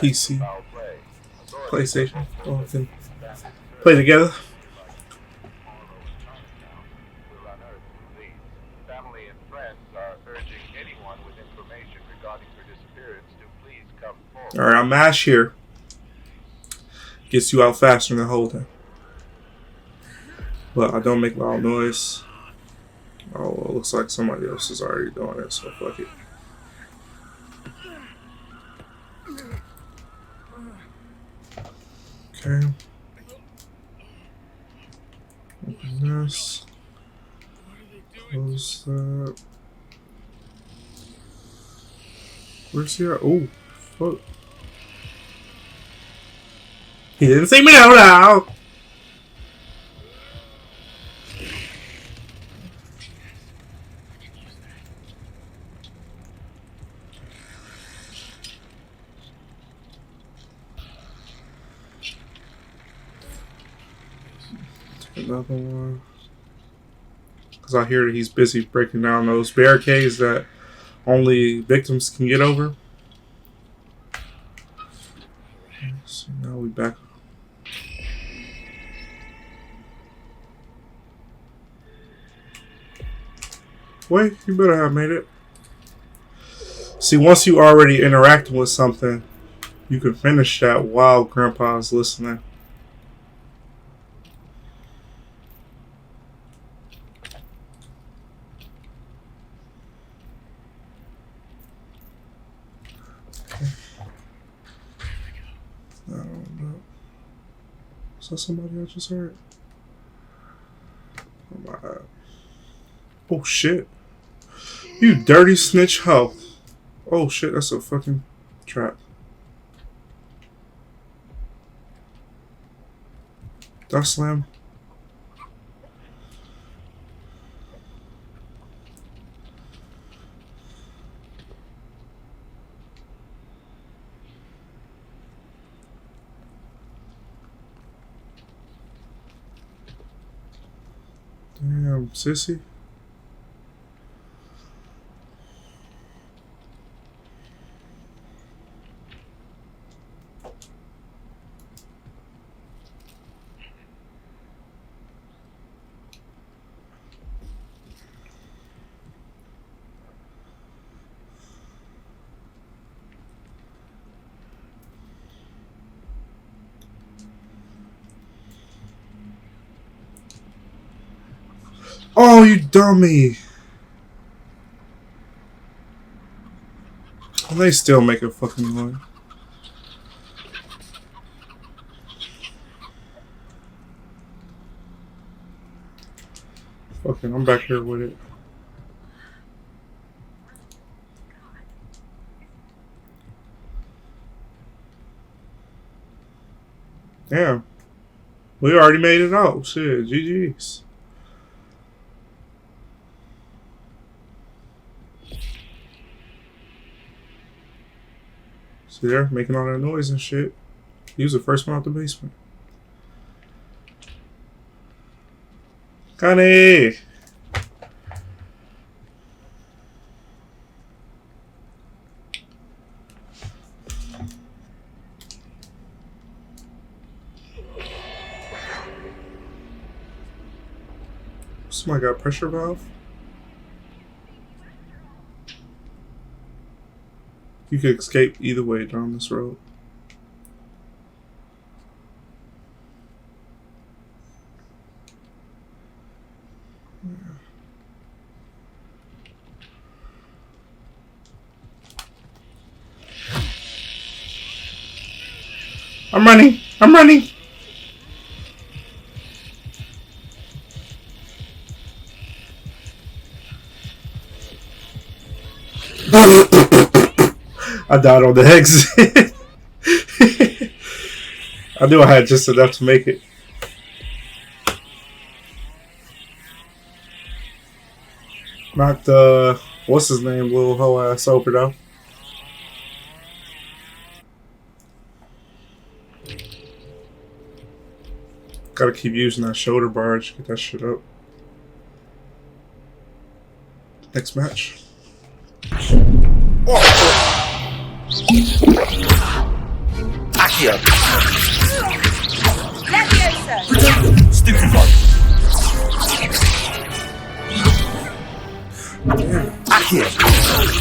PC, PlayStation, all can play together. Alright, I'm Ash here. Gets you out faster than holding. But I don't make loud noise. Oh, well, it looks like somebody else is already doing it, so fuck it. Okay. Open this. Close that. Where's he at? Oh, fuck. He didn't say me now. Another one. Because I hear that he's busy breaking down those barricades that only victims can get over. So now we back. Wait, you better have made it. See, once you already interacting with something, you can finish that while Grandpa's listening. I don't know. Is that somebody I just heard? Oh my god. Oh shit. You dirty snitch hoe. Oh shit, that's a fucking trap. That slam. Damn, sissy. Oh, you dummy! And they still make a fucking noise. Fucking, I'm back here with it. Damn. We already made it out. Shit, GG's. See there, making all that noise and shit. He was the first one out the basement. Connie! Somebody got a pressure valve? You could escape either way down this road. I'm running! I'm running! I died on the exit. I knew I had just enough to make it. Knocked what's his name, little hoe ass over though. Gotta keep using that shoulder barge, get that shit up. Next match. Oh. can't. Leviosa. Stupid fuck. I can't.